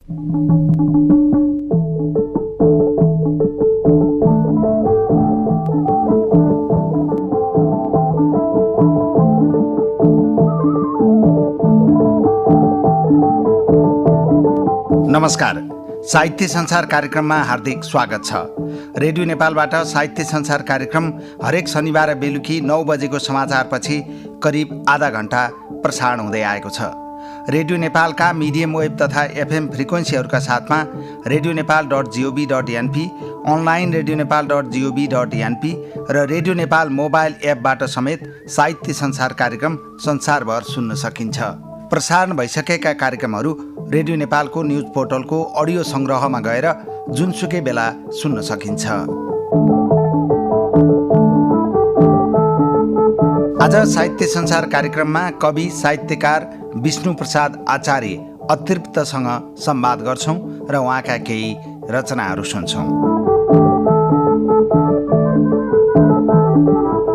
नमस्कार, साहित्य संसार कार्यक्रममा हार्दिक स्वागत छ। रेडियो नेपालबाट साहित्य संसार कार्यक्रम हरेक शनिबार बेलुकी 9 बजेको समाचारपछि करिब आधा घण्टा प्रसारण हुँदै आएको छ। रेडियो नेपालका मिडियम वेब तथा एफएम फ्रिक्वेन्सीहरूका साथमा redionepal.gov.np, अनलाइन redionepal.gov.np र रेडियो नेपाल मोबाइल एपबाट समेत साहित्य संसार कार्यक्रम संसारभर सुन्न सकिन्छ। प्रसारण भइसकेका कार्यक्रमहरू रेडियो नेपालको न्युज पोर्टलको अडियो सङ्ग्रहमा गएर जुनसुकै बेला सुन्न सकिन्छ। आज साहित्य संसार कार्यक्रममा कवि साहित्यकार विष्णु प्रसाद आचार्य अतृप्तसँग संवाद गर्छौं र उहाँका केही रचनाहरू सुन्छौं।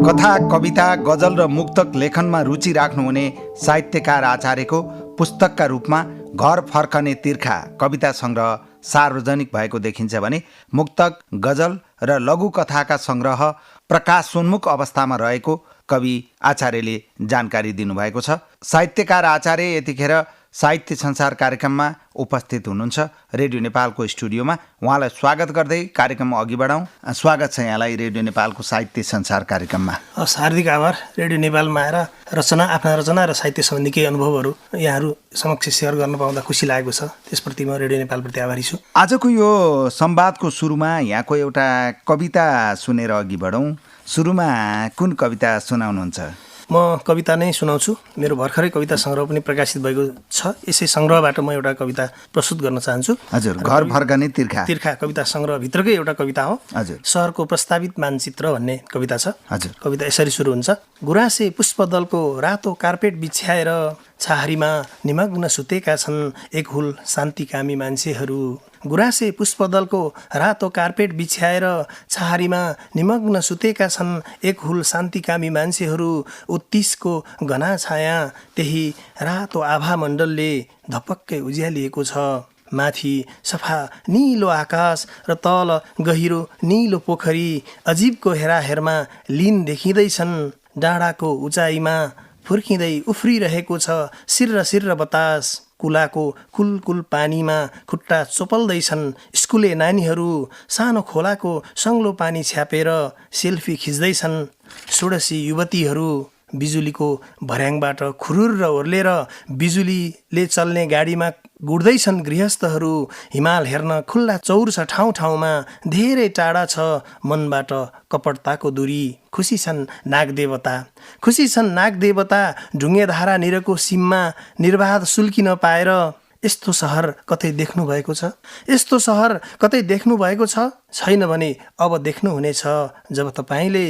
कथा, कविता, गजल र मुक्तक लेखनमा रुचि राख्नुहुने साहित्यकार आचार्यको पुस्तकका रूपमा घर फर्कने तिर्खा कविता सङ्ग्रह सार्वजनिक भएको देखिन्छ भने मुक्तक, गजल र लघुकथाका सङ्ग्रह प्रकाशोन्मुख अवस्थामा रहेको कवि आचार्यले जानकारी दिनुभएको छ। साहित्यकार आचार्य यतिखेर साहित्य संसार कार्यक्रममा उपस्थित हुनुहुन्छ रेडियो नेपालको स्टुडियोमा। उहाँलाई स्वागत गर्दै कार्यक्रम अघि बढाउँ। स्वागत छ यहाँलाई रेडियो नेपालको साहित्य संसार कार्यक्रममा। हार्दिक आभार। रेडियो नेपालमा आएर आफ्ना रचना र साहित्य सम्बन्धी केही अनुभवहरू यहाँहरू समक्ष सेयर गर्न पाउँदा खुसी लागेको छ। त्यसप्रति म रेडियो नेपालप्रति आभारी छु। आजको यो संवादको सुरुमा यहाँको एउटा कविता सुनेर अघि बढौँ। सुरुमा कुन कविता सुनाउनुहुन्छ? म कविता नै सुनाउँछु। मेरो भर्खरै कविता सङ्ग्रह पनि प्रकाशित भएको छ। यसै सङ्ग्रहबाट म एउटा कविता प्रस्तुत गर्न चाहन्छु। हजुर, घर फर्कने तिर्खा कविता सङ्ग्रहभित्रकै एउटा कविता हो। हजुर, सहरको प्रस्तावित मानचित्र भन्ने कविता छ। हजुर, कविता यसरी सुरु हुन्छ। गुराँसे पुष्पदलको रातो कार्पेट बिछ्याएर छाहारीमा निमग्न सुतेका छन् एक हुल शान्तिकामी मान्छेहरू। गुराँसे पुष्पदलको रातो कार्पेट बिछ्याएर छाहारीमा निमग्न सुतेका छन् एक हुल शान्तिकामी मान्छेहरू। उत्तिसको घना छाया त्यही रातो आभा मण्डलले धपक्कै उज्यालिएको छ। माथि सफा निलो आकाश र तल गहिरो निलो पोखरी अजीबको हेराहेरमा लीन देखिँदैछन्। डाँडाको उचाइमा फुर्किँदै उफ्रिरहेको छ सिर्र सिर्र बतास। कुलाको कुलकुल पानीमा खुट्टा चोपल्दैछन् स्कुले नानीहरू। सानो खोलाको सङ्लो पानी छ्यापेर सेल्फी खिच्दैछन् षोडशी युवतीहरू। बिजुलीको भर्याङबाट खुरुर ओर्लेर बिजुलीले चल्ने गाडीमा गुड्दैछन् गृहस्थहरू। हिमाल हेर्न खुल्ला चौर छ ठाउँ ठाउँमा धेरै टाढा छ मनबाट कपटताको दूरी। खुसी छन् नागदेवता, खुसी छन् नागदेवता ढुङ्गे धारानिरको सिममा निर्बाध सुल्किन पाएर। यस्तो सहर कतै देख्नु भएको छ? यस्तो सहर कतै देख्नु भएको छ? छैन भने अब देख्नुहुनेछ जब तपाईँले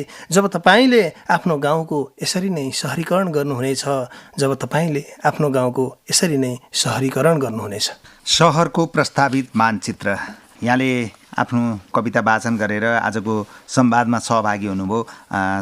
आफ्नो गाउँको यसरी नै सहरीकरण गर्नुहुनेछ। जब तपाईँले आफ्नो गाउँको यसरी नै सहरीकरण गर्नुहुनेछ। सहरको प्रस्तावित मानचित्र। यहाँले आफ्नो कविता वाचन गरेर आजको संवादमा सहभागी हुनुभयो।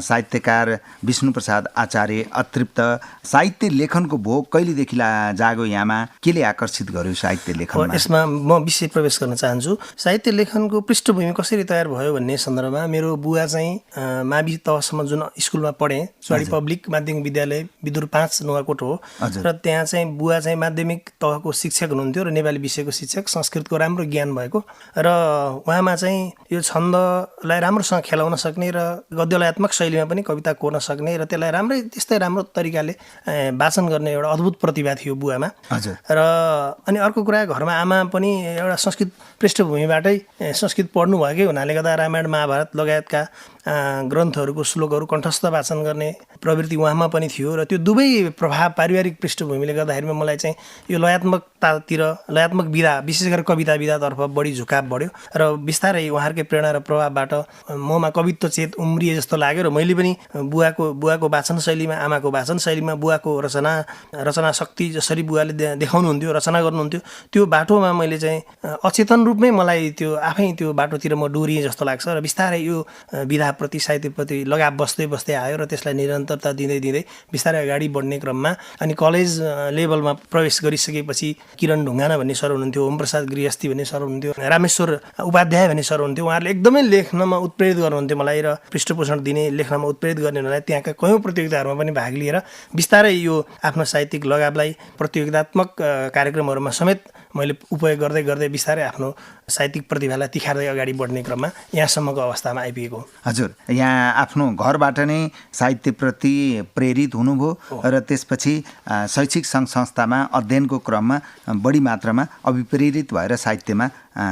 साहित्यकार विष्णु प्रसाद आचार्य अतृप्त। साहित्य लेखनको भोग कहिलेदेखि जागो यहाँमा? केले आकर्षित गर्यो साहित्य लेखनमा? यसमा म विषय प्रवेश गर्न चाहन्छु। साहित्य लेखनको पृष्ठभूमि कसरी तयार भयो भन्ने सन्दर्भमा मेरो बुवा चाहिँ मावि तहसम्म जुन स्कुलमा पढेँ, चुवाडी पब्लिक माध्यमिक विद्यालय विदुर 5 नुवाकोट हो। र त्यहाँ चाहिँ बुवा चाहिँ माध्यमिक तहको शिक्षक हुनुहुन्थ्यो र नेपाली विषयको शिक्षक, संस्कृतको राम्रो ज्ञान भएको। र उहाँमा चाहिँ यो छन्दलाई राम्रोसँग खेलाउन सक्ने र गद्यलयात्मक शैलीमा पनि कविता कोर्न सक्ने र त्यसलाई त्यस्तै राम्रो तरिकाले वाचन गर्ने एउटा अद्भुत प्रतिभा थियो बुवामा। र अनि अर्को कुरा, घरमा आमा पनि एउटा संस्कृत पृष्ठभूमिबाटै संस्कृत पढ्नुभएकै हुनाले गर्दा रामायण महाभारत लगायतका ग्रन्थहरूको श्लोकहरू कण्ठस्थ वाचन गर्ने प्रवृत्ति उहाँमा पनि थियो। र त्यो दुवै प्रभाव पारिवारिक पृष्ठभूमिले गर्दाखेरिमा मलाई चाहिँ यो लयात्मकतातिर, लयात्मक विधा, विशेष गरेर कविता विधातर्फ बढी झुकाव बढ्यो। र बिस्तारै उहाँहरूकै प्रेरणा र प्रभावबाट ममा कवित्व चेत उम्रिए जस्तो लाग्यो। र मैले पनि बुवाको वाचन शैलीमा, आमाको वाचन शैलीमा बुवाको रचना शक्ति जसरी बुवाले देखाउनुहुन्थ्यो, रचना गर्नुहुन्थ्यो, त्यो बाटोमा मैले चाहिँ अचेतन रूपमै मलाई त्यो आफै त्यो बाटोतिर म डोरिएँ जस्तो लाग्छ। र बिस्तारै यो विधा कथाप्रति साहित्यप्रति लगाव बस्दै बस्दै आयो र त्यसलाई निरन्तरता दिँदै दिँदै बिस्तारै अगाडि बढ्ने क्रममा अनि कलेज लेभलमा प्रवेश गरिसकेपछि किरण ढुङ्गाना भन्ने सर हुनुहुन्थ्यो, ओमप्रसाद गृहस्थी भन्ने सर हुनुहुन्थ्यो, रामेश्वर उपाध्याय भन्ने सर हुनुहुन्थ्यो। उहाँहरूले एकदमै लेख्नमा उत्प्रेरित गर्नुहुन्थ्यो मलाई र पृष्ठपोषण दिने, लेख्नमा उत्प्रेरित गर्ने हुनाले त्यहाँका कयौँ प्रतियोगिताहरूमा पनि भाग लिएर बिस्तारै यो आफ्नो साहित्यिक लगावलाई प्रतियोगितात्मक कार्यक्रमहरूमा समेत मैले उपयोग गर्दै गर्दै बिस्तारै आफ्नो साहित्यिक प्रतिभालाई तिखार्दै अगाडि बढ्ने क्रममा यहाँसम्मको अवस्थामा आइपुगेको। हजुर, यहाँ आफ्नो घरबाट नै साहित्यप्रति प्रेरित हुनुभयो र त्यसपछि शैक्षिक सङ्घ संस्थामा अध्ययनको क्रममा बढी मात्रामा अभिप्रेरित भएर साहित्यमा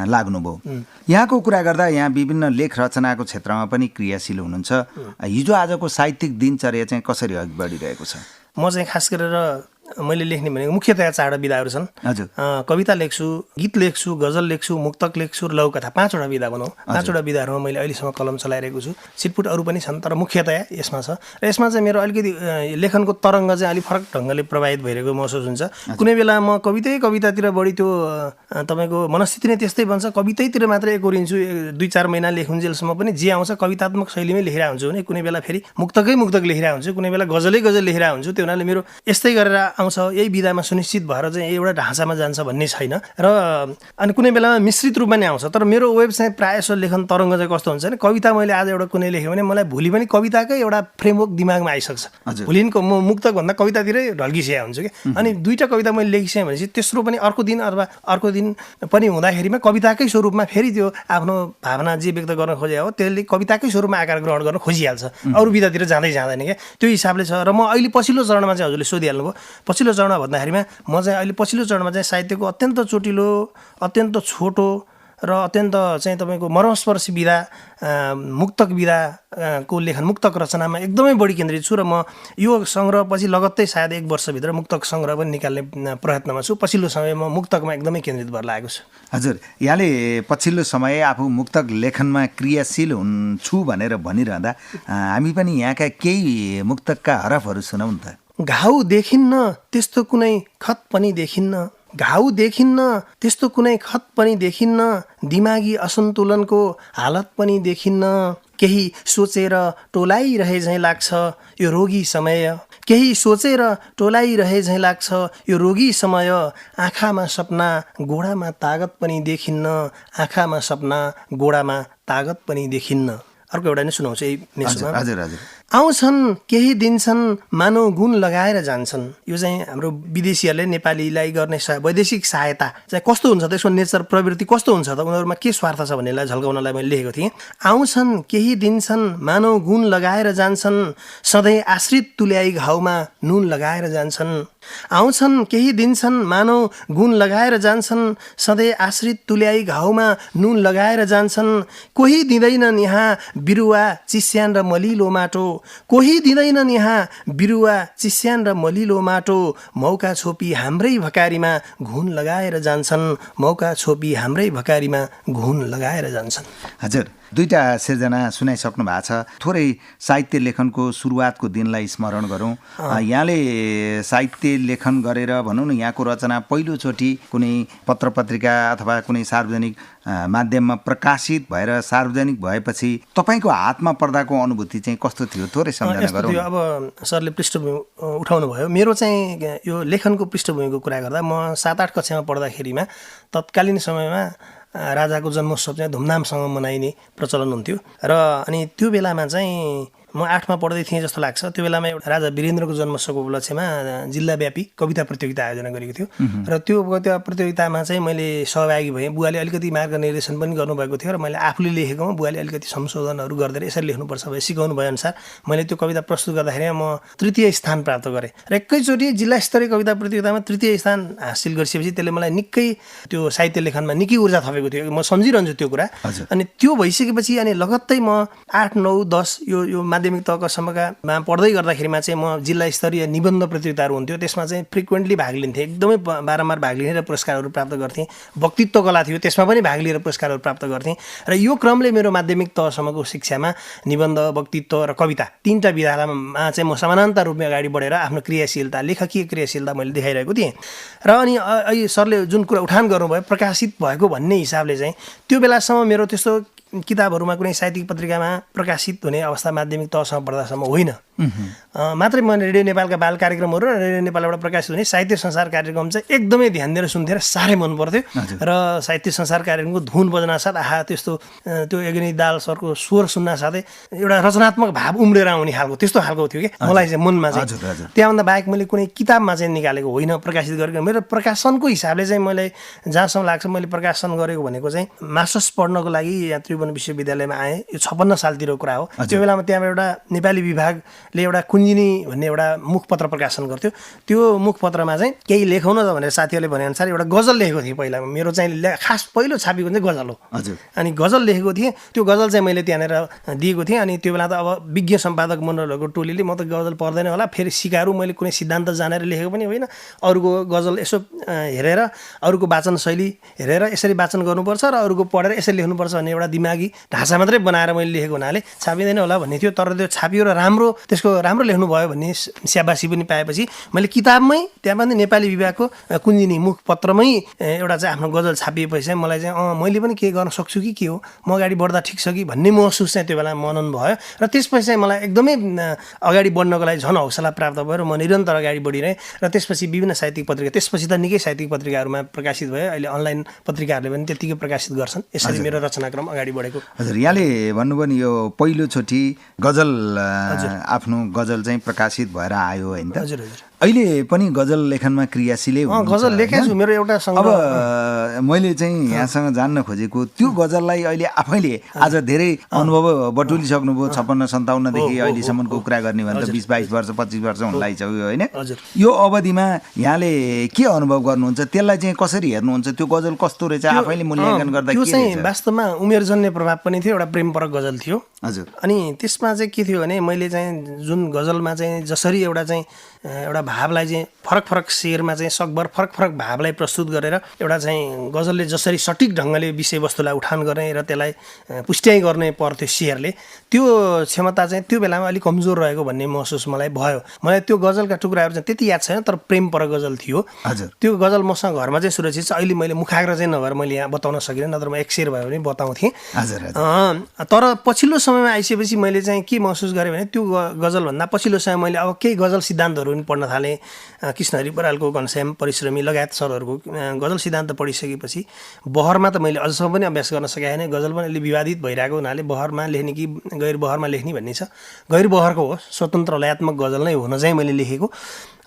लाग्नुभयो। यहाँको कुरा गर्दा यहाँ विभिन्न लेख रचनाको क्षेत्रमा पनि क्रियाशील हुनुहुन्छ। हिजो आजको साहित्यिक दिनचर्या चाहिँ कसरी अघि बढिरहेको छ? म चाहिँ खास गरेर मैले लेख्ने भनेको मुख्यतया 4वटा विधाहरू छन्। हजुर, कविता लेख्छु, गीत लेख्छु, गजल लेख्छु, मुक्तक लेख्छु र लघुकथा, 5वटा विधा भनौँ। 5वटा विधाहरूमा मैले अहिलेसम्म कलम चलाइरहेको छु। छिटपुट अरू पनि छन् तर मुख्यतया यसमा छ र यसमा चाहिँ मेरो अलिकति लेखनको तरङ्ग चाहिँ अलिक फरक ढङ्गले प्रभावित भइरहेको महसुस हुन्छ। कुनै बेला म कवितातिर बढी त्यो तपाईँको मनस्थिति नै त्यस्तै बन्छ, कवितैतिर मात्रै एकोरिन्छु, 2-4 महिना लेखुन्जेलसम्म पनि जे आउँछ कवितात्मक शैलीमै लेखिरहेको हुन्छु भने कुनै बेला फेरि मुक्तक लेखिरहेको हुन्छु, कुनै बेला गजल लेखिरहेको हुन्छु। त्यो हुनाले मेरो यस्तै गरेर आउँछ, यही विधामा सुनिश्चित भएर चाहिँ एउटा ढाँचामा जान्छ भन्ने छैन र अनि कुनै बेलामा मिश्रित रूपमा नै आउँछ। तर मेरो वेब चाहिँ प्रायः जसो लेखन तरङ्ग चाहिँ कस्तो हुन्छ भने कविता मैले आज एउटा कुनै लेखेँ भने मलाई भोलि पनि कविताकै एउटा फ्रेमवर्क दिमागमा आइसक्छ। भोलिको म मुक्तकभन्दा कवितातिरै ढल्किसकेको हुन्छु कि अनि 2टा कविता मैले लेखिसकेँ भनेपछि तेस्रो पनि अर्को दिन अथवा अर्को दिन पनि हुँदाखेरिमा कविताकै स्वरूपमा फेरि त्यो आफ्नो भावना जे व्यक्त गर्न खोजे हो त्यसले कविताकै स्वरूपमा आकार ग्रहण गर्न खोजिहाल्छ, अरू विधातिर जाँदैन क्या। त्यो हिसाबले छ र म अहिले पछिल्लो चरणमा चाहिँ हजुरले सोधिहाल्नुभयो, पछिल्लो चरण भन्दाखेरिमा म चाहिँ अहिले पछिल्लो चरणमा चाहिँ साहित्यको अत्यन्त चोटिलो, अत्यन्त छोटो र अत्यन्त चाहिँ तपाईँको मर्मस्पर्शी विधा, मुक्तक विधाको लेखन, मुक्तक रचनामा एकदमै बढी केन्द्रित छु र म यो सङ्ग्रहपछि लगत्तै सायद 1 वर्षभित्र मुक्तक सङ्ग्रह पनि निकाल्ने प्रयत्नमा छु। पछिल्लो समयमा मुक्तकमा एकदमै केन्द्रित भएर लागेको छु। हजुर, यहाँले पछिल्लो समय आफू मुक्तक लेखनमा क्रियाशील हुन्छु भनेर भनिरहँदा हामी पनि यहाँका केही मुक्तकका हरफहरू सुनौँ न त। घाउ देखिन्न त्यस्तो कुनै खत पनि देखिन्न, घाउ देखिन्न त्यस्तो कुनै खत पनि देखिन्न, दिमागी असन्तुलनको हालत पनि देखिन्न, केही सोचेर टोलाइरहे झैँ लाग्छ यो रोगी समय, केही सोचेर टोलाइरहे झैँ लाग्छ यो रोगी समय, आँखामा सपना गोडामा तागत पनि देखिन्न, आँखामा सपना गोडामा तागत पनि देखिन्न। अर्को एउटा नै सुनाउँछु यही नेसमा। हजुर हजुर। आउँछन् केही दिन्छन् मानव गुण लगाएर जान्छन्। यो चाहिँ हाम्रो विदेशीहरूले नेपालीलाई गर्ने वैदेशिक सहायता चाहिँ कस्तो हुन्छ त, यसको नेचर प्रवृत्ति कस्तो हुन्छ त, उनीहरूमा के स्वार्थ छ भन्नेलाई झल्काउनलाई मैले लेखेको थिएँ। आउँछन् केही दिन्छन् मानव गुण लगाएर जान्छन्, सधैँ आश्रित तुल्याई घाउमा नुन लगाएर जान्छन्। आउँछन् केही दिन्छन् मानव गुण लगाएर जान्छन्, सधैँ आश्रित तुल्याई घाउमा नुन लगाएर जान्छन्। कोही दिँदैनन् यहाँ बिरुवा चिस्यान र मलिलो माटो, कोही दिँदैनन् यहाँ बिरुवा चिस्यान र मलिलो माटो, मौका छोपी हाम्रै भकारीमा घुन लगाएर जान्छन्, मौका छोपी हाम्रै भकारीमा घुन लगाएर जान्छन्। हजुर, 2टा सिर्जना सुनाइसक्नु भएको छ। थोरै साहित्य लेखनको सुरुवातको दिनलाई स्मरण गरौँ। यहाँले साहित्य लेखन गरेर भनौँ न यहाँको रचना पहिलोचोटि कुनै पत्र पत्रिका अथवा कुनै सार्वजनिक माध्यममा प्रकाशित भएर सार्वजनिक भएपछि तपाईँको हातमा पर्दाको अनुभूति चाहिँ कस्तो थियो, थोरै सम्झना गरौँ। अब सरले पृष्ठभूमि उठाउनु भयो। मेरो चाहिँ यो लेखनको पृष्ठभूमिको कुरा गर्दा म 7-8 कक्षामा पढ्दाखेरिमा तत्कालीन समयमा राजाको जन्मोत्सव चाहिँ धुमधामसँग मनाइने प्रचलन हुन्थ्यो र अनि त्यो बेलामा चाहिँ म 8मा पढ्दै थिएँ जस्तो लाग्छ। त्यो बेलामा एउटा राजा वीरेन्द्रको जन्मोत्सवको उपलक्ष्यमा जिल्लाव्यापी कविता प्रतियोगिता आयोजना गरेको थियो र त्यो कविता प्रतियोगितामा चाहिँ मैले सहभागी भएँ। बुवाले अलिकति मार्गनिर्देशन पनि गर्नुभएको थियो र मैले आफूले लेखेकोमा बुवाले अलिकति संशोधनहरू गर्दै यसरी लेख्नुपर्छ भनेर सिकाउनु भए अनुसार मैले त्यो कविता प्रस्तुत गर्दाखेरि म 3य स्थान प्राप्त गरेँ र एकैचोटि जिल्ला स्तरीय कविता प्रतियोगितामा 3य स्थान हासिल गरिसकेपछि त्यसले मलाई निकै त्यो साहित्य लेखनमा निकै ऊर्जा थपेको थियो। म सम्झिरहन्छु त्यो कुरा। अनि त्यो भइसकेपछि अनि लगत्तै म 8, 9, 10 यो माध्यमिक तहसम्मकामा पढ्दै गर्दाखेरिमा चाहिँ म जिल्ला स्तरीय निबन्ध प्रतियोगिताहरू हुन्थ्यो त्यसमा चाहिँ फ्रिक्वेन्टली भाग लिन्थेँ, एकदमै बारम्बार भाग लिने र पुरस्कारहरू प्राप्त गर्थेँ। वक्तित्व कला थियो त्यसमा पनि भाग लिएर पुरस्कारहरू प्राप्त गर्थेँ र यो क्रमले मेरो माध्यमिक तहसम्मको शिक्षामा निबन्ध, वक्तित्व र कविता 3टा विधामा चाहिँ म समानान्तर रूपमा अगाडि बढेर आफ्नो क्रियाशीलता, लेखकीय क्रियाशीलता मैले देखाइरहेको थिएँ। र अनि अहिले सरले जुन कुरा उठान गर्नुभयो प्रकाशित भएको भन्ने हिसाबले चाहिँ त्यो बेलासम्म मेरो त्यस्तो किताबहरूमा कुनै साहित्यिक पत्रिकामा प्रकाशित हुने अवस्था माध्यमिक तहसम्म पढ्दासम्म होइन। मात्रै मैले रेडियो नेपालका बाल कार्यक्रमहरू र रेडियो नेपालबाट प्रकाशित हुने साहित्य संसार कार्यक्रम चाहिँ एकदमै ध्यान दिएर सुन्थेँ र साह्रै मन पर्थ्यो। र साहित्य संसार कार्यक्रमको धुन बजना साथ त्यस्तो त्यो यज्ञनी दाल सरको स्वर सुन्न साथै एउटा रचनात्मक भाव उम्लेर आउने खालको त्यस्तो खालको थियो कि मलाई चाहिँ मनमा चाहिँ। त्यहाँभन्दा बाहेक मैले कुनै किताबमा चाहिँ निकालेको होइन, प्रकाशित गरेको। मेरो प्रकाशनको हिसाबले चाहिँ मलाई जहाँसम्म लाग्छ मैले प्रकाशन गरेको भनेको चाहिँ मास्टर्स पढ्नको लागि यहाँ त्रिभुवन विश्वविद्यालयमा आएँ। यो 56 सालतिरको कुरा हो। त्यो बेलामा त्यहाँ एउटा नेपाली विभागले एउटा कुञ्जिनी भन्ने एउटा मुखपत्र प्रकाशन गर्थ्यो। त्यो मुखपत्रमा चाहिँ केही लेखाउन त भनेर साथीहरूले भनेअनुसार एउटा गजल लेखेको थिएँ। पहिला मेरो चाहिँ खास पहिलो छापेको चाहिँ गजल हो। अनि गजल लेखेको थिएँ। त्यो गजल चाहिँ मैले त्यहाँनिर दिएको थिएँ। अनि त्यो बेला त अब विज्ञ सम्पादक मण्डलहरूको टोलीले म त गजल पढ्दैन होला, फेरि सिकारू मैले कुनै सिद्धान्त जानेर लेखेको पनि होइन, अरूको गजल यसो हेरेर अरूको वाचन शैली हेरेर यसरी वाचन गर्नुपर्छ र अरूको पढेर यसरी लेख्नुपर्छ भन्ने एउटा दिमागी ढाँचा मात्रै बनाएर मैले लेखेको हुनाले छापिँदैन होला भन्ने थियो। तर त्यो छापियो र त्यसको राम्रो लेख्नुभयो भन्ने स्याबासी पनि पाएपछि मैले किताबमै त्यहाँ पनि नेपाली विभागको कुञ्जिनी मुखपत्रमै एउटा चाहिँ आफ्नो गजल छापिएपछि चाहिँ मलाई चाहिँ मैले पनि के गर्न सक्छु कि के हो, म अगाडि बढ्दा ठिक छ कि भन्ने महसुस चाहिँ त्यो बेला मनन भयो। र त्यसपछि चाहिँ मलाई एकदमै अगाडि बढ्नको लागि झन् हौसला प्राप्त भयो र म निरन्तर अगाडि बढिरहेँ। र त्यसपछि विभिन्न साहित्यिक पत्रिका, त्यसपछि त निकै साहित्यिक पत्रिकाहरूमा प्रकाशित भयो। अहिले अनलाइन पत्रिकाहरूले पनि त्यत्तिकै प्रकाशित गर्छन्। यसरी मेरो रचनाक्रम अगाडि बढेको। हजुर, यहाँले भन्नुभयो नि यो पहिलोचोटि गजल आफ्नो गजल चाहिँ प्रकाशित भएर आयो होइन त? हजुर हजुर। अहिले पनि गजल लेखनमा क्रियाशीलै हुनुहुन्छ? गजल लेखेको छु। मेरो एउटा अब मैले चाहिँ यहाँसँग जान्न खोजेको त्यो गजललाई अहिले आफैले आज धेरै अनुभव बटुलिसक्नुभयो। 56-57देखि अहिलेसम्मको कुरा गर्ने भने त 20-22 वर्ष 25 वर्ष हुन लागिसक्यो होइन? यो अवधिमा यहाँले के अनुभव गर्नुहुन्छ? त्यसलाई चाहिँ कसरी हेर्नुहुन्छ? त्यो गजल कस्तो रहेछ आफैले मूल्याङ्कन गर्दा? त्यो चाहिँ वास्तवमा उमेरजन्य प्रभाव पनि थियो। एउटा प्रेमपरक गजल थियो। हजुर। अनि त्यसमा चाहिँ के थियो भने मैले चाहिँ जुन गजलमा चाहिँ जसरी एउटा भावलाई चाहिँ फरक फरक शेरमा चाहिँ सकभर फरक फरक भावलाई प्रस्तुत गरेर एउटा चाहिँ गजलले जसरी सठिक ढङ्गले विषयवस्तुलाई उठान गर्ने र त्यसलाई पुष्ट्याइ गर्ने पर्थ्यो शेरले, त्यो क्षमता चाहिँ त्यो बेलामा अलिक कमजोर रहेको भन्ने महसुस मलाई भयो। मलाई त्यो गजलका टुक्राहरू चाहिँ त्यति याद छैन, तर प्रेमपरक गजल थियो। हजुर। त्यो गजल मसँग घरमा चाहिँ सुरक्षित छ। अहिले मैले मुखाग्र चाहिँ नभएर मैले यहाँ बताउन सकिनँ, नत्र म एक शेर भयो भने बताउँथेँ। तर पछिल्लो समयमा आइसकेपछि मैले चाहिँ के महसुस गरेँ भने त्यो गजलभन्दा पछिल्लो समय मैले अब केही गजल सिद्धान्तहरू पनि पढ्न थालेँ। कृष्णहरि बरालको, घनश्याम परिश्रमी लगायत सरहरूको गजल सिद्धान्त पढिसकेपछि बहरमा त मैले अझसम्म पनि अभ्यास गर्न सकेको छैन। गजल पनि अलि विवादित भइरहेको हुनाले बहरमा लेख्ने कि गैर बहरमा लेख्ने भन्ने छ। गैर बहरको हो, स्वतन्त्र लयात्मक गजल नै हुन चाहिँ मैले लेखेको।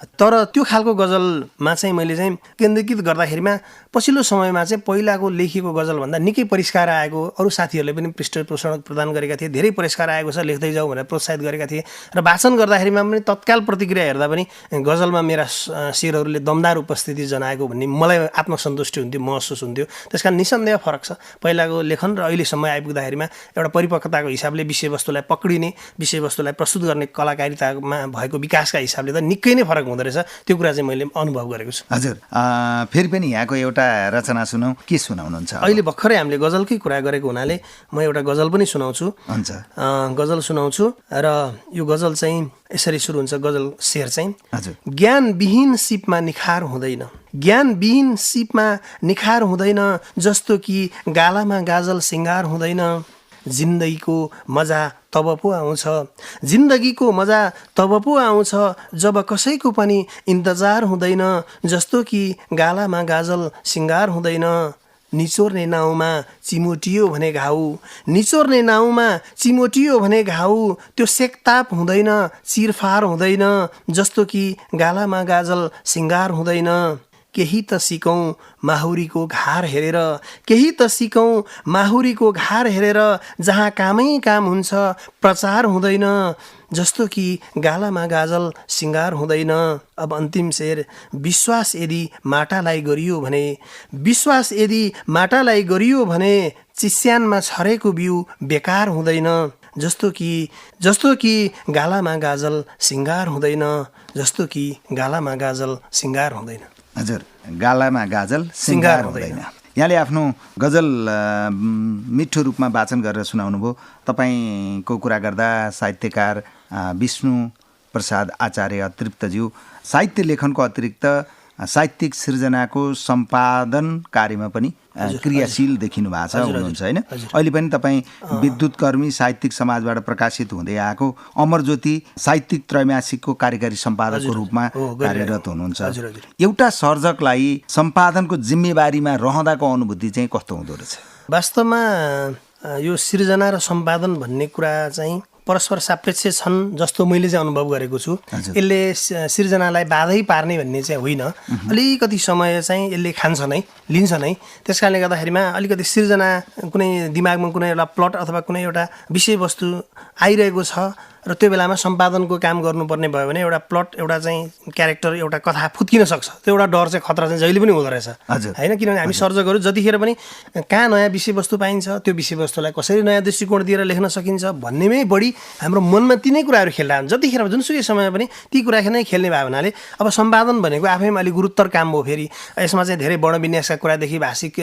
तर त्यो खालको गजलमा चाहिँ मैले चाहिँ केन्द्रीकृत गर्दाखेरिमा पछिल्लो समयमा चाहिँ पहिलाको लेखिएको गजलभन्दा निकै परिष्कार आएको, अरू साथीहरूले पनि पृष्ठपोषण प्रदान गरेका थिए। धेरै परिष्कार आएको छ, लेख्दै जाउँ भनेर प्रोत्साहित गरेका थिए। र वाचन गर्दाखेरिमा पनि तत्काल प्रतिक्रिया हेर्दा पनि गजलमा मेरा शेरहरूले दमदार उपस्थिति जनाएको भन्ने मलाई आत्मसन्तुष्टि हुन्थ्यो, महसुस हुन्थ्यो। त्यस कारण निसन्देह फरक छ पहिलाको लेखन र अहिलेसम्म आइपुग्दाखेरिमा। एउटा परिपक्वताको हिसाबले विषयवस्तुलाई पक्रिने, विषयवस्तुलाई प्रस्तुत गर्ने कलाकारितामा भएको विकासका हिसाबले त निकै नै फरक हुँदो रहेछ। त्यो कुरा चाहिँ मैले अनुभव गरेको छु। हजुर, फेरि पनि यहाँको एउटा रचना सुनौ। के सुनाउनुहुन्छ? अहिले भर्खरै हामीले गजलकै कुरा गरेको हुनाले म एउटा गजल पनि सुनाउँछु। हुन्छ, गजल सुनाउँछु। र यो गजल चाहिँ यसरी सुरु हुन्छ। गजल शेर चाहिँ हजुर। ज्ञानविहीन सिपमा निखार हुँदैन, ज्ञानविहीन सिपमा निखार हुँदैन, जस्तो कि गालामा गाजल सिँगार हुँदैन। जिन्दगीको मजा तब पो आउँछ, जिन्दगीको मजा तब पो आउँछ, जब कसैको पनि इन्तजार हुँदैन, जस्तो कि गालामा गाजल सिँगार हुँदैन। निचोर्ने नाउँमा चिमोटियो भने घाउ, निचोर्ने नाउँमा चिमोटियो भने घाउ, त्यो सेकताप हुँदैन, चिरफार हुँदैन, जस्तो कि गालामा गाजल सिँगार हुँदैन। केही त सिकौँ माहुरीको घार हेरेर, केही त सिकौँ माहुरीको घार हेरेर, जहाँ कामै काम हुन्छ प्रचार हुँदैन, जस्तो कि गालामा गाजल सिँगार हुँदैन। अब अन्तिम शेर। विश्वास यदि माटालाई गरियो भने, विश्वास यदि माटालाई गरियो भने, चिस्यानमा छरेको बिउ बेकार हुँदैन, जस्तो कि गालामा गाजल सिँगार हुँदैन, जस्तो कि गालामा गाजल सिँगार हुँदैन। हजुर, गालामा गाजल सिँगार हुँदैन। यहाँले आफ्नो गजल मिठो रूपमा वाचन गरेर सुनाउनु भयो। तपाईँको कुरा गर्दा साहित्यकार विष्णु प्रसाद आचार्य तृप्तज्यू साहित्य लेखनको अतिरिक्त साहित्यिक सृजनाको सम्पादन कार्यमा पनि क्रियाशील देखिनु भएको छ हुनुहुन्छ होइन। अहिले पनि तपाईँ विद्युत कर्मी साहित्यिक समाजबाट प्रकाशित हुँदै आएको अमर ज्योति साहित्यिक त्रैमासिकको कार्यकारी सम्पादकको रूपमा कार्यरत हुनुहुन्छ। एउटा सर्जकलाई सम्पादनको जिम्मेवारीमा रहँदाको अनुभूति चाहिँ कस्तो हुँदो रहेछ? वास्तवमा यो सृजना र सम्पादन भन्ने कुरा चाहिँ परस्पर सापेक्ष छन् जस्तो मैले चाहिँ अनुभव गरेको छु। यसले सृजनालाई बाधै पार्ने भन्ने चाहिँ होइन, अलिकति समय चाहिँ यसले खान्छ नै, लिन्छ नै। त्यस कारणले गर्दाखेरिमा अलिकति सृजना कुनै दिमागमा कुनै एउटा प्लट अथवा कुनै एउटा विषयवस्तु आइरहेको छ र त्यो बेलामा सम्पादनको काम गर्नुपर्ने भयो भने एउटा प्लट, एउटा चाहिँ क्यारेक्टर, एउटा कथा फुत्किन सक्छ। त्यो एउटा डर चाहिँ खतरा चाहिँ जहिले पनि हुँदो रहेछ होइन। किनभने हामी सर्जकहरू जतिखेर पनि कहाँ नयाँ विषयवस्तु पाइन्छ, त्यो विषयवस्तुलाई कसरी नयाँ दृष्टिकोण दिएर लेख्न सकिन्छ भन्नेमै बढी हाम्रो मनमा तिनै कुराहरू खेल्दा जतिखेर जुनसुकै समय पनि ती कुरा नै खेल्ने भयो हुनाले अब सम्पादन भनेको आफैमा अलिक गुरुत्तर काम हो। फेरि यसमा चाहिँ धेरै वर्णविन्यासका कुरादेखि भाषिक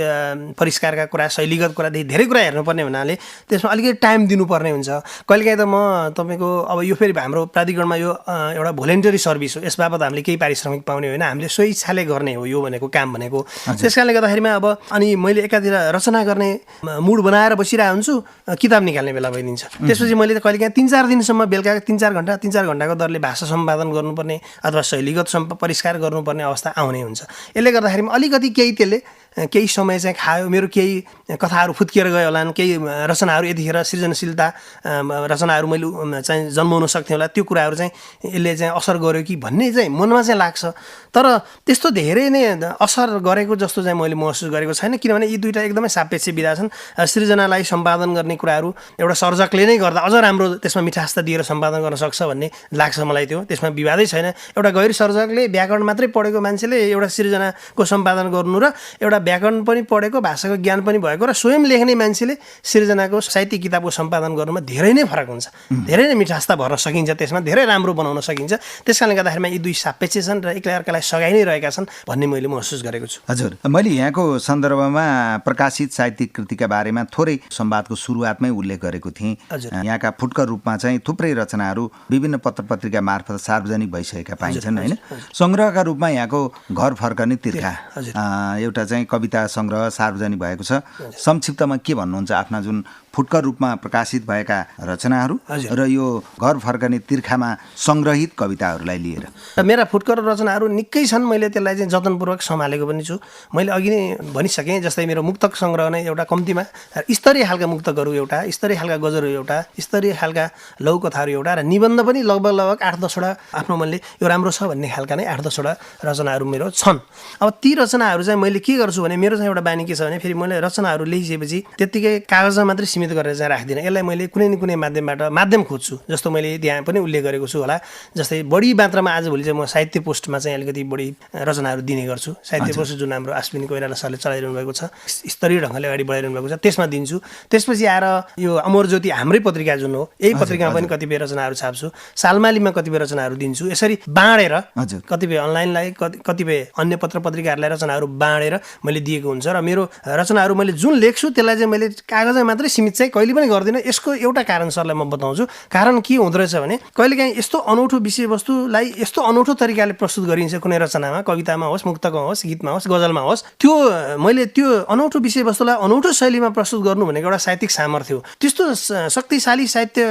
परिष्कारका कुरा, शैलीगत कुरादेखि धेरै कुरा हेर्नुपर्ने हुनाले त्यसमा अलिकति टाइम दिनुपर्ने हुन्छ। कहिलेकाहीँ त म तपाईँको अब यो फेरि हाम्रो प्राधिकरणमा यो एउटा भोलिन्टरी सर्भिस हो, यस बाबत हामीले केही पारिश्रमिक पाउने होइन, हामीले सोही इच्छाले गर्ने हो यो भनेको काम भनेको। त्यस कारणले गर्दाखेरिमा अब अनि मैले एकातिर रचना गर्ने मुड बनाएर बसिरहेको हुन्छु, किताब निकाल्ने बेला भइदिन्छ। त्यसपछि मैले त कहिलेकाहीँ 3-4 दिनसम्म बेलुका 3-4 घन्टाको दरले भाषा सम्पादन गर्नुपर्ने अथवा शैलीगत परिष्कार गर्नुपर्ने अवस्था आउने हुन्छ। यसले गर्दाखेरिमा अलिकति केही समय चाहिँ खायो। मेरो केही कथाहरू फुत्किएर गयो होलान्, केही रचनाहरू यतिखेर सृजनशीलता रचनाहरू मैले चाहिँ जन्माउन सक्थेँ होला, त्यो कुराहरू चाहिँ यसले चाहिँ असर गर्यो कि भन्ने चाहिँ मनमा चाहिँ लाग्छ। तर त्यस्तो धेरै नै असर गरेको जस्तो चाहिँ मैले महसुस गरेको छैन, किनभने यी दुईवटा एकदमै सापेक्ष विधा छन्। सृजनालाई सम्पादन गर्ने कुराहरू एउटा सर्जकले नै गर्दा अझ राम्रो त्यसमा मिठासता दिएर सम्पादन गर्न सक्छ भन्ने लाग्छ मलाई। त्यो त्यसमा विवादै छैन। एउटा गैर सर्जकले व्याकरण मात्रै पढेको मान्छेले एउटा सृजनाको सम्पादन गर्नु र एउटा व्याकरण पनि पढेको, भाषाको ज्ञान पनि भएको र स्वयं लेख्ने मान्छेले सृजनाको साहित्यिक किताबको सम्पादन गर्नुमा धेरै नै फरक हुन्छ। धेरै नै मिठासता भर्न सकिन्छ, त्यसमा धेरै राम्रो बनाउन सकिन्छ। त्यस कारणले गर्दाखेरिमा यी दुई सापेक्ष छन् र एकले अर्कालाई सघाइ नै रहेका छन् भन्ने मैले महसुस गरेको छु। हजुर, मैले यहाँको सन्दर्भमा प्रकाशित साहित्यिक कृतिका बारेमा थोरै संवादको सुरुवातमै उल्लेख गरेको थिएँ। यहाँका फुटकर रूपमा चाहिँ थुप्रै रचनाहरू विभिन्न पत्र पत्रिका मार्फत सार्वजनिक भइसकेका पाइन्छन् होइन। सङ्ग्रहका रूपमा यहाँको घर फर्कने तिर्खा एउटा चाहिँ कविता सङ्ग्रह सार्वजनिक भएको छ। संक्षिप्तमा के भन्नुहुन्छ आफ्ना जुन फुटकर रूपमा प्रकाशित भएका रचनाहरू र यो घर फर्कने तिर्खामा सङ्ग्रहित कविताहरूलाई लिएर? मेरा फुटकर रचनाहरू निकै छन्, मैले त्यसलाई चाहिँ जतनपूर्वक सम्हालेको पनि छु। मैले अघि नै भनिसकेँ, जस्तै मेरो मुक्तक सङ्ग्रह नै एउटा कम्तीमा स्तरीय खालका मुक्तकहरू एउटा, स्तरीय खालका गजलहरू एउटा, स्तरीय खालका लघुकथाहरू एउटा र निबन्ध पनि लगभग 8-10वटा आफ्नो मनले यो राम्रो छ भन्ने खालका नै 8-10वटा रचनाहरू मेरो छन्। अब ती रचनाहरू चाहिँ मैले के गर्छु भने मेरो चाहिँ एउटा बानी के छ भने फेरि मैले रचनाहरू लेखिसकेपछि त्यत्तिकै कागजमा मात्रै सीमित गरेर चाहिँ राख्दिनँ। यसलाई मैले कुनै न कुनै माध्यम खोज्छु। जस्तो मैले त्यहाँ पनि उल्लेख गरेको छु होला, जस्तै बढी मात्रामा आजभोलि चाहिँ म साहित्य पोस्टमा चाहिँ अलिकति बढी रचनाहरू दिने गर्छु। साहित्य पोस्ट जुन हाम्रो अश्विनी कोइराला सरले चलाइरहनु भएको छ, स्तरीय ढङ्गले अगाडि बढाइरहनु भएको छ, त्यसमा दिन्छु। त्यसपछि आएर यो अमर ज्योति हाम्रै पत्रिका जुन हो, यही पत्रिकामा पनि कतिपय रचनाहरू छाप्छु। सालमालीमा कतिपय रचनाहरू दिन्छु। यसरी बाँडेर कतिपय अनलाइनलाई, कतिपय अन्य पत्र पत्रिकाहरूलाई रचनाहरू बाँडेर मैले दिएको हुन्छ। र मेरो रचनाहरू मैले जुन लेख्छु त्यसलाई चाहिँ मैले कागजमा मात्रै सीमित चाहिँ कहिले पनि गर्दिनँ। यसको एउटा कारण सरलाई म बताउँछु। कारण के हुँदो रहेछ भने कहिलेकाहीँ यस्तो अनौठो विषयवस्तुलाई यस्तो अनौठो तरिकाले प्रस्तुत गरिन्छ कुनै रचनामा, कवितामा होस्, मुक्तकमा होस्, गीतमा होस्, गजलमा होस्, त्यो मैले त्यो अनौठो विषयवस्तुलाई अनौठो शैलीमा प्रस्तुत गर्नु भनेको एउटा साहित्यिक सामर्थ्य हो। त्यस्तो शक्तिशाली साहित्य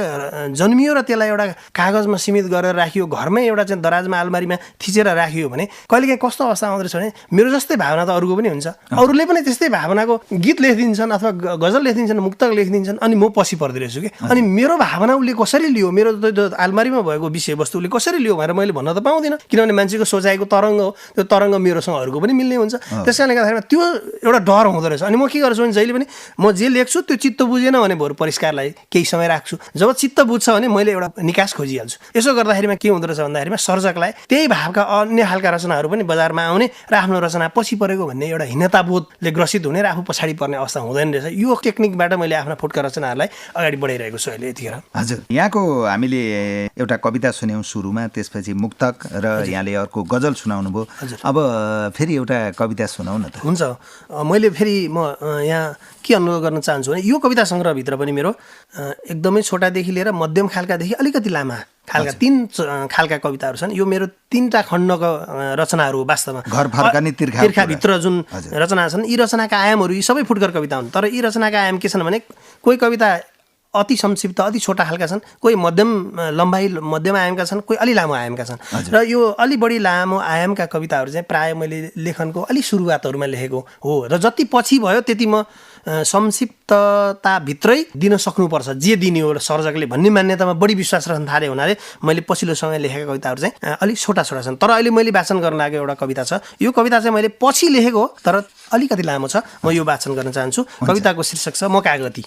जन्मियो र त्यसलाई एउटा कागजमा सीमित गरेर राखियो, घरमै एउटा चाहिँ दराजमा आलमारीमा थिचेर राखियो भने कहिलेकाहीँ कस्तो अवस्था आउँदो रहेछ भने मेरो जस्तै भावना त अरूको पनि हुन्छ, अरूले पनि त्यस्तै भावनाको गीत लेखिदिन्छन् अथवा गजल लेखिदिन्छन्, मुक्तक लेखिदिन्छन्, अनि म पछि पर्दो रहेछु कि अनि मेरो भावना उसले कसरी लियो, मेरो आलमारीमा भएको विषयवस्तु उसले कसरी लियो भनेर मैले भन्न त पाउँदिनँ, किनभने मान्छेको सोचाइको तरङ्ग हो, त्यो तरङ्ग मेरोसँग अरूको पनि मिल्ने हुन्छ। त्यस कारणले गर्दाखेरि त्यो एउटा डर हुँदो रहेछ। अनि म के गर्छु भने जहिले पनि म जे लेख्छु त्यो चित्त बुझेन भने बरु परिष्कारलाई केही समय राख्छु। जब चित्त बुझ्छ भने मैले एउटा निकास खोजिहाल्छु। यसो गर्दाखेरिमा के हुँदो रहेछ भन्दाखेरिमा सर्जकलाई त्यही भावका अन्य खालका रचनाहरू पनि बजारमा आउने र आफ्नो रचना पछि परेको भन्ने एउटा हीनताबोधले ग्रसित हुने र आफू पछाडि पर्ने अवस्था हुँदैन रहेछ। यो टेक्निकबाट मैले आफ्ना फुटकर रचनाहरूलाई अगाडि बढाइरहेको छु अहिले यतिखेर। हजुर, यहाँको हामीले एउटा कविता सुन्यौँ सुरुमा, त्यसपछि मुक्तक र यहाँले अर्को गजल सुनाउनु भयो। अब फेरि एउटा कविता सुनाउन त? हुन्छ, मैले फेरि म यहाँ के अनुरोध गर्न चाहन्छु भने यो कविता सङ्ग्रहभित्र पनि मेरो एकदमै छोटादेखि लिएर मध्यम खालकादेखि अलिकति लामा खालका 3 खालका कविताहरू छन्। यो मेरो 3टा खण्डको रचनाहरू हो वास्तवमा। घर फर्कने तिर्खाभित्र जुन रचना छन् यी रचनाका आयामहरू यी सबै फुटकर कविता हुन्। तर यी रचनाका आयाम के छन् भने कोही कविता अति संक्षिप्त अति छोटा खालका छन्, कोही मध्यम आयामका छन्, कोही अलि लामो आयामका छन्। र यो अलि बढी लामो आयामका कविताहरू चाहिँ प्रायः मैले लेखनको अलि सुरुवातहरूमा लेखेको हो र जति पछि भयो त्यति म संक्षिप्तताभित्रै दिन सक्नुपर्छ जे दिने हो सर्जकले भन्ने मान्यतामा बढी विश्वास रहन थाले हुनाले मैले पछिल्लो समय लेखेका कविताहरू चाहिँ अलिक छोटा छन्। तर अहिले मैले वाचन गर्न लागेको एउटा कविता छ। यो कविता चाहिँ मैले पछि लेखेको तर अलिकति लामो छ। म यो वाचन गर्न चाहन्छु। कविताको शीर्षक छ म कागती।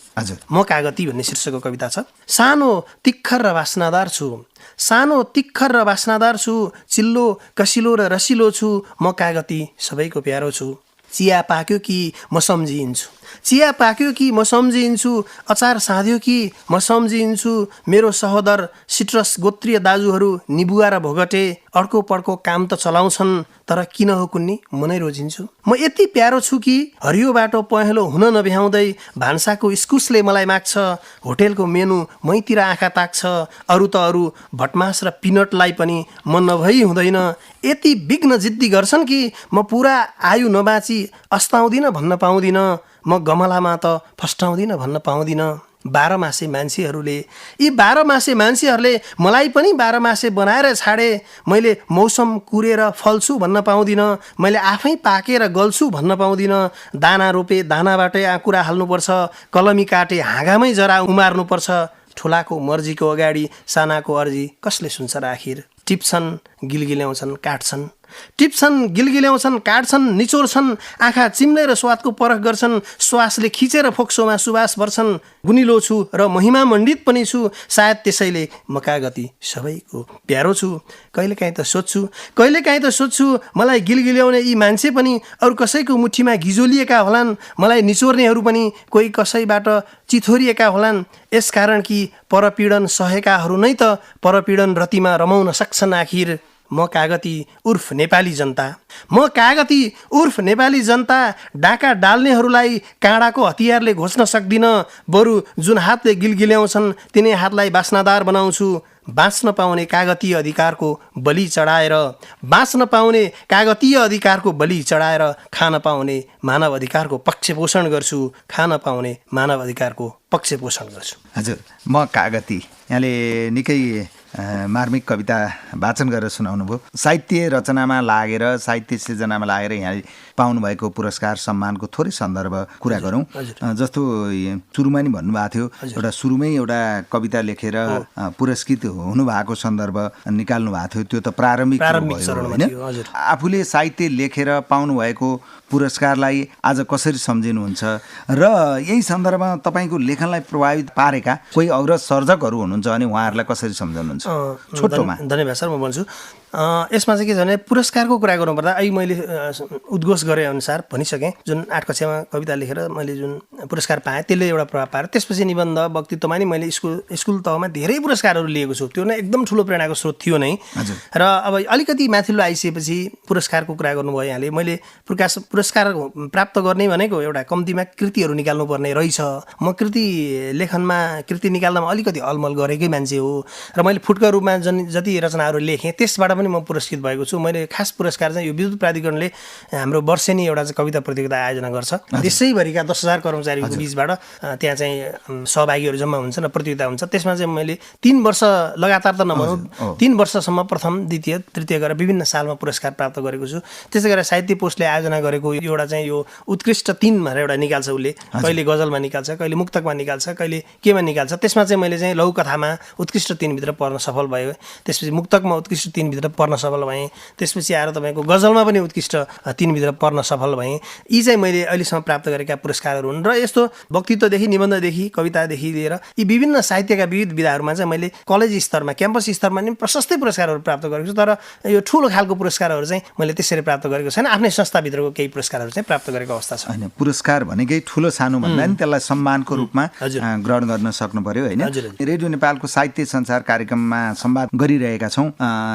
म कागती भन्ने शीर्षकको कविता छ। सानो तिखर र वासनादार छु, सानो तिखर र वासनादार छु, चिल्लो कसिलो र रसिलो छु, म कागती सबैको प्यारो छु। चिया पाक्यो कि म सम्झिन्छु, चिया पाक्यो कि म सम्झिन्छु, अचार साँध्यो कि म सम्झिन्छु, मेरो सहोदर सिट्रस गोत्रीय दाजुहरू निबुवा र भोगटे अर्को पड्को काम त चलाउँछन् तर किन हो कुन्नी म नै रोजिन्छु। म यति प्यारो छु कि हरियो बाटो पहेँलो हुन नभ्याउँदै भान्साको इस्कुसले मलाई माग्छ, होटेलको मेनु मैतिर आँखा ताक्छ, अरू त अरू भटमास र पिनटलाई पनि म नभई हुँदैन। यति विघ्न जिद्दी गर्छन् कि म पुरा आयु नबाँची अस्ताउँदिन भन्न पाउँदिन, म गमलामा त फस्टाउँदिन भन्न पाउँदिन। 12 मासे मान्छेहरूले यी 12 मासे मान्छेहरूले मलाई पनि 12 मासे बनाएर छाडे। मैले मौसम कुरेर फल्छु भन्न पाउँदिन, मैले आफै पाकेर गल्छु भन्न पाउँदिन। दाना रोपे दानाबाटै आँकुरा हाल्नुपर्छ, कलमी काटे हाँगामै जरा उमार्नुपर्छ। ठुलाको मर्जीको अगाडि सानाको अर्जी कसले सुन्छ र आखिर। टिप्छन् गिलगिल्याउँछन् काट्छन्, टिप्छन् गिलगिल्याउँछन् काट्छन्, निचोर्छन् आँखा चिम्लेर स्वादको परख गर्छन्, श्वासले खिचेर फोक्सोमा सुवास भर्छन्। गुनिलो छु र महिमा मण्डित पनि छु, सायद त्यसैले म कागती सबैको प्यारो छु। कहिलेकाहीँ त सोध्छु मलाई गिलगिल्याउने यी मान्छे पनि अरू कसैको मुठीमा गिजोलिएका होलान्, मलाई निचोर्नेहरू पनि कोही कसैबाट चिथोरिएका होलान्। यसकारण कि परपीडन सहेकाहरू नै त परपीडन रतिमा रमाउन सक्छन् आखिर। म कागती उर्फ नेपाली जनता, म कागती उर्फ नेपाली जनता, डाका डाल्नेहरूलाई काँडाको हतियारले घोच्न सक्दिन, बरु जुन हातले गिलगिल्याउँछन् तिनै हातलाई बास्नादार बनाउँछु। बाँच्न पाउने कागतीय अधिकारको बलि चढाएर, बाँच्न पाउने कागतीय अधिकारको बलि चढाएर खान पाउने मानव अधिकारको पक्ष पोषण गर्छु, खान पाउने मानव अधिकारको पक्ष पोषण गर्छु। हजुर, म कागती यहाँले निकै मार्मिक कविता वाचन गरेर सुनाउनु भयो। साहित्य रचनामा लागेर साहित्य सृजनामा लागेर यहाँले पाउनुभएको पुरस्कार सम्मानको थोरै सन्दर्भ कुरा गरौँ। जस्तो सुरुमा नि भन्नुभएको थियो एउटा सुरुमै एउटा कविता लेखेर पुरस्कृत हुनुभएको सन्दर्भ निकाल्नु भएको थियो, त्यो त प्रारम्भिक होइन। आफूले साहित्य लेखेर पाउनुभएको पुरस्कारलाई आज कसरी सम्झिनुहुन्छ र यही सन्दर्भमा तपाईँको लेखनलाई प्रभावित पारेका कोही अग्रज सर्जकहरू हुनुहुन्छ भने उहाँहरूलाई कसरी सम्झाउनुहुन्छ छोटोमा? धन्यवाद सर, म भन्छु। यसमा चाहिँ के छ भने पुरस्कारको कुरा गर्नुपर्दा अहिले मैले उद्घोष गरे अनुसार भनिसकेँ, जुन 8 कक्षामा कविता लेखेर मैले जुन पुरस्कार पाएँ त्यसले एउटा प्रभाव पाएर त्यसपछि निबन्ध वक्तित्वमा नि मैले स्कुल तहमा धेरै पुरस्कारहरू लिएको छु। त्यो नै एकदम ठुलो प्रेरणाको स्रोत थियो नै। र अब अलिकति माथिल्लो आइसकेपछि पुरस्कारको कुरा गर्नुभयो यहाँले, मैले पुरस्कार प्राप्त गर्ने भनेको एउटा कम्तीमा कृतिहरू निकाल्नु पर्ने रहेछ। म कृति लेखनमा कृति निकाल्दामा अलिकति अलमल गरेकै मान्छे हो र मैले फुटकर रूपमा जति रचनाहरू लेखेँ त्यसबाट पनि म पुरस्कृत भएको छु। मैले खास पुरस्कार चाहिँ यो विद्युत प्राधिकरणले हाम्रो वर्षेनी एउटा चाहिँ कविता प्रतियोगिता आयोजना गर्छ। देशैभरिका 10,000 कर्मचारीको बिचबाट त्यहाँ चाहिँ सहभागीहरू जम्मा हुन्छन् र प्रतियोगिता हुन्छ। त्यसमा चाहिँ मैले 3 वर्ष लगातार त नभनौँ 3 वर्षसम्म प्रथम द्वितीय तृतीय गरेर विभिन्न सालमा पुरस्कार प्राप्त गरेको छु। त्यसै गरेर साहित्य पोस्टले आयोजना गरेको एउटा चाहिँ यो उत्कृष्ट 3 भनेर एउटा निकाल्छ, उसले कहिले गजलमा निकाल्छ, कहिले मुक्तकमा निकाल्छ, कहिले केमा निकाल्छ। त्यसमा चाहिँ मैले चाहिँ लघुकथामा उत्कृष्ट 3 भित्र पर्न सफल भयो। त्यसपछि मुक्तकमा उत्कृष्ट 3 भित्र पर्न सफल भएँ। त्यसपछि आएर तपाईँको गजलमा पनि उत्कृष्ट 3 भित्र पर्न सफल भएँ। यी चाहिँ मैले अहिलेसम्म प्राप्त गरेका पुरस्कारहरू हुन् र यस्तो वक्तित्वदेखि निबन्धदेखि कवितादेखि लिएर यी विभिन्न साहित्यका विविध विधाहरूमा चाहिँ मैले कलेज स्तरमा क्याम्पस स्तरमा नि प्रशस्तै पुरस्कारहरू प्राप्त गरेको छु। तर यो ठुलो खालको पुरस्कारहरू चाहिँ मैले त्यसरी प्राप्त गरेको छैन। आफ्नै संस्थाभित्रको केही पुरस्कारहरू चाहिँ प्राप्त गरेको अवस्था छ। होइन, पुरस्कार भनेकै ठुलो सानो भन्दा नि त्यसलाई सम्मानको रूपमा ग्रहण गर्न सक्नु पर्यो होइन। रेडियो नेपालको साहित्य संसार कार्यक्रममा संवाद गरिरहेका छौँ।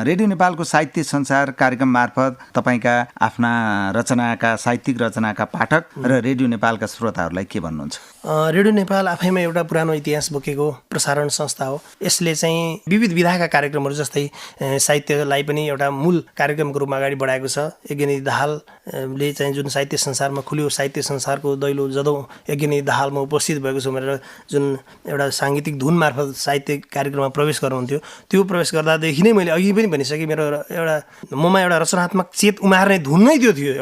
रेडियो नेपाल नेपालको साहित्य संसार कार्यक्रम मार्फत तपाईँका आफ्ना रचनाका साहित्यिक रचनाका पाठक र रेडियो नेपालका श्रोताहरूलाई के भन्नुहुन्छ? रेडियो नेपाल आफैमा एउटा पुरानो इतिहास बोकेको प्रसारण संस्था हो। यसले चाहिँ विविध विधाका कार्यक्रमहरू जस्तै साहित्यलाई पनि एउटा मूल कार्यक्रमको रूपमा अगाडि बढाएको छ। यज्ञनिधि दाहालले चाहिँ जुन साहित्य संसारमा खुल्यो, साहित्य संसारको दैलो जदौँ यज्ञनिधि दाहालमा उपस्थित भएको छु भनेर जुन एउटा साङ्गीतिक धुन मार्फत साहित्य कार्यक्रममा प्रवेश गर्नुहुन्थ्यो, त्यो प्रवेश गर्दादेखि नै मैले अघि पनि भनिसकेँ, मेरो एउटा ममा एउटा रचनात्मक चेत उमार्ने धुन नै त्यो थियो।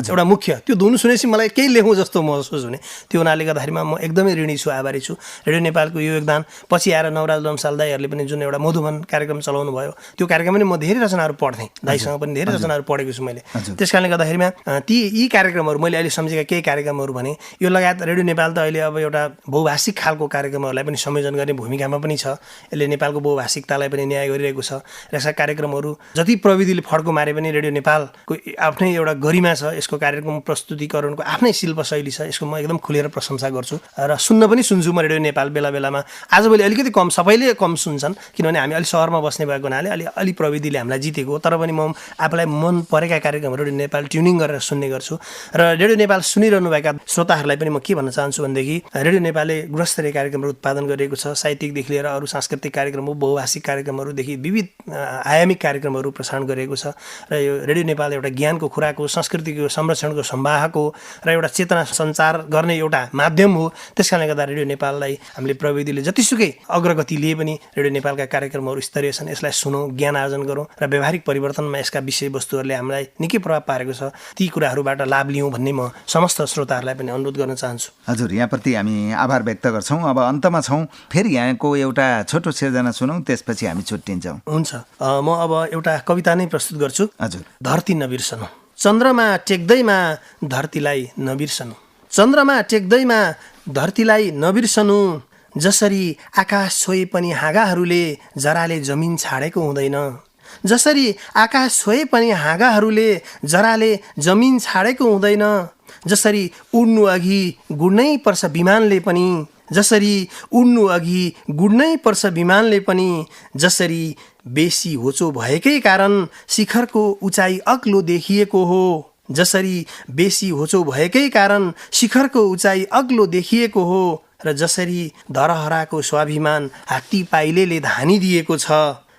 एउटा मुख्य त्यो धुन सुनेपछि मलाई केही लेखौँ जस्तो महसुस हुने। त्यो हुनाले गर्दाखेरिमा म एकदमै ऋणी छु, आभारी छु। रेडियो नेपालको यो योगदान पछि आएर नवराज लम्साल दाईहरूले पनि जुन एउटा मधुबन कार्यक्रम चलाउनु भयो, त्यो कार्यक्रम पनि म धेरै रचनाहरू पढ्थेँ, दाईसँग पनि धेरै रचनाहरू पढेको छु मैले। त्यस कारणले गर्दाखेरिमा यी कार्यक्रमहरू मैले अहिले सम्झेका केही कार्यक्रमहरू भने यो लगायत रेडियो नेपाल त अहिले अब एउटा बहुभाषिक खालको कार्यक्रमहरूलाई पनि संयोजन गर्ने भूमिकामा पनि छ। यसले नेपालको बहुभाषिकतालाई पनि न्याय गरिरहेको छ र यसका कार्यक्रमहरू जति प्रविधिले फड्को मारे पनि रेडियो नेपालको आफ्नै एउटा गरिमा छ। यसको कार्यक्रम प्रस्तुतिकरणको आफ्नै शिल्प शैली छ। यसको म एकदम खुलेर प्रशंसा गर्छु र सुन्न पनि सुन्छु म रेडियो नेपाल बेला बेलामा। आजभोलि अलिकति कम, सबैले कम सुन्छन् किनभने हामी अलि सहरमा बस्ने भएको हुनाले अलि प्रविधिले हामीलाई जितेको। तर पनि म आफूलाई मन परेका कार्यक्रमहरू रेडियो नेपाल ट्युनिङ गरेर सुन्ने गर्छु र रेडियो नेपाल सुनिरहनुभएका श्रोताहरूलाई पनि म के भन्न चाहन्छु भनेदेखि रेडियो नेपालले गुणस्तरीय कार्यक्रमहरू उत्पादन गरिरहेको छ। साहित्यिकदेखि लिएर अरू सांस्कृतिक कार्यक्रमहरू, बहुभाषिक कार्यक्रमहरूदेखि विविध आयामिक कार्यक्रमहरू प्रसारण गरिरहेको छ र यो रेडियो नेपाल एउटा ज्ञानको खुराक हो, संस्कृतिको संरक्षणको सम्वाहक हो र एउटा चेतना सञ्चार गर्ने एउटा माध्यम हो। त्यस कारणले गर्दा रेडियो नेपाललाई हामीले प्रविधिले जतिसुकै अग्रगति लिए पनि रेडियो नेपालका कार्यक्रमहरू स्तरीय छन्। यसलाई सुनौँ, ज्ञान आर्जन गरौँ र व्यावहारिक परिवर्तनमा यसका विषयवस्तुहरूले हामीलाई निकै प्रभाव पारेको छ। ती कुराहरूबाट लाभ लियौँ भन्ने म समस्त श्रोताहरूलाई पनि अनुरोध गर्न चाहन्छु। हजुर, यहाँप्रति हामी आभार व्यक्त गर्छौँ। अब अन्तमा छौँ, फेरि यहाँको एउटा छोटो सिर्जना सुनौँ, त्यसपछि हामी छुट्टिन्छौँ। हुन्छ, म अब एउटा कविता नै प्रस्तुत गर्छु। हजुर। धरती नबिर्सनु, चन्द्रमा टेक्दैमा धरतीलाई नबिर्सनु, चन्द्रमा टेक्दैमा धरतीलाई नबिर्सनु, जसरी आकाश छोए पनि हाँगाहरूले जराले जमिन छाडेको हुँदैन, जसरी आकाश छोए पनि हाँगाहरूले जराले जमिन छाडेको हुँदैन, जसरी उड्नु अघि गुड्नै पर्छ विमानले पनि, जसरी उड्नु अघि गुड्नै पर्छ विमानले पनि, जसरी बेसी होचो भएकै कारण शिखरको उचाइ अग्लो देखिएको हो, जसरी बेसी होचो भएकै कारण शिखरको उचाइ अग्लो देखिएको हो, र जसरी धरहराको स्वाभिमान हात्ती पाइलेले धानिदिएको छ,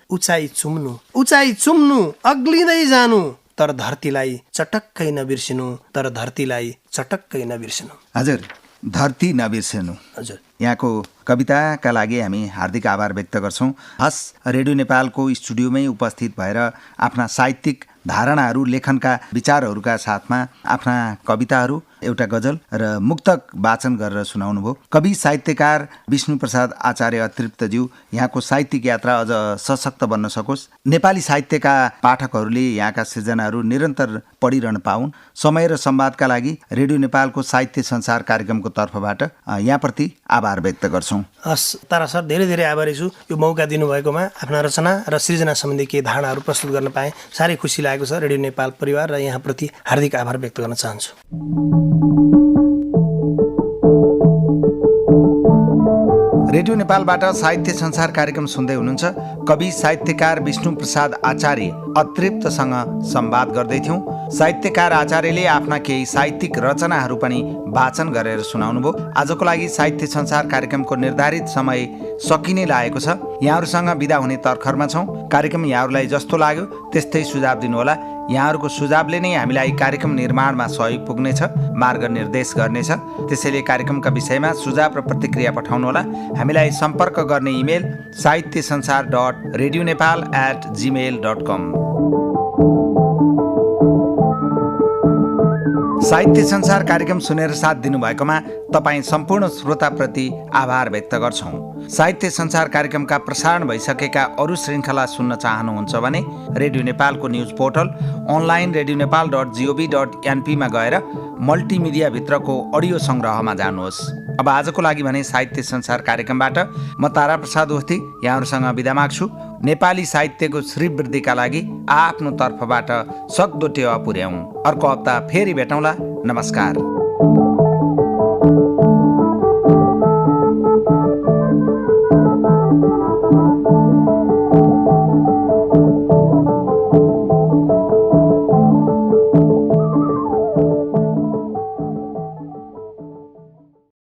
उचाइ चुम्नु अग्लिँदै जानु, तर धरतीलाई चटक्कै नबिर्सिनु, तर धरतीलाई चटक्कै नबिर्सिनु। हजुर, धरती नबिर्सिनु। हजुर, यहाँको कविताका लागि हामी हार्दिक आभार व्यक्त गर्छौँ। हस्, रेडियो नेपालको स्टुडियोमै उपस्थित भएर आफ्ना साहित्यिक धारणाहरू, लेखनका विचारहरूका साथमा आफ्ना कविताहरू, एउटा गजल र मुक्तक वाचन गरेर सुनाउनु भयो। कवि साहित्यकार विष्णुप्रसाद आचार्य अतृप्तज्यू, यहाँको साहित्यिक यात्रा अझ सशक्त बन्न सकोस्, नेपाली साहित्यका पाठकहरूले यहाँका सृजनाहरू निरन्तर पढिरहन पाउन्। समय र संवादका लागि रेडियो नेपालको साहित्य संसार कार्यक्रमको तर्फबाट यहाँप्रति आभार व्यक्त गर्छौँ। हस् तारा सर, धेरै धेरै आभारी छु। यो मौका दिनुभएकोमा आफ्ना रचना र सृजना सम्बन्धी केही धारणाहरू प्रस्तुत गर्न पाएँ, साह्रै खुसी लागेको छ। रेडियो नेपाल परिवार र यहाँप्रति हार्दिक आभार व्यक्त गर्न चाहन्छु। रेडियो नेपालबाट साहित्य संसार कार्यक्रम सुन्दै हुनुहुन्छ। कवि साहित्यकार विष्णुप्रसाद आचार्य अतृप्तसँग संवाद गर्दैथ्यौँ। साहित्यकार आचार्यले आफ्ना केही साहित्यिक रचनाहरू पनि वाचन गरेर सुनाउनुभयो। आजको लागि साहित्य संसार कार्यक्रमको निर्धारित समय सकिने लागेको छ। यहाँहरूसँग बिदा हुने तर्खरमा छौँ। कार्यक्रम यहाँहरूलाई जस्तो लाग्यो त्यस्तै सुझाव दिनुहोला। यहाँहरूको सुझावले नै हामीलाई कार्यक्रम निर्माणमा सहयोग पुग्नेछ, मार्गनिर्देश गर्नेछ। त्यसैले कार्यक्रमका विषयमा सुझाव र प्रतिक्रिया पठाउनुहोला। हामीलाई सम्पर्क गर्ने इमेल sahityasансar.radionepal@gmail.com। साहित्य संसार कार्यक्रम सुनेर साथ दिनुभएकोमा तपाईँ सम्पूर्ण श्रोताप्रति आभार व्यक्त गर्छौँ। साहित्य संसार कार्यक्रमका प्रसारण भइसकेका अरू श्रृङ्खला सुन्न चाहनुहुन्छ भने रेडियो नेपालको न्युज पोर्टल अनलाइन radionepal.gov.np मा गएर मल्टिमिडियाभित्रको अडियो सङ्ग्रहमा जानुहोस्। अब आजको लागि भने साहित्य संसार कार्यक्रमबाट म तारा प्रसाद ओस्ती यहाँहरूसँग बिदा माग्छु। नेपाली साहित्यको श्रीवृद्धिका लागि आफ्नो तर्फबाट सक्दो टेवा पुर्याउँ। अर्को हप्ता फेरि भेटौँला। नमस्कार।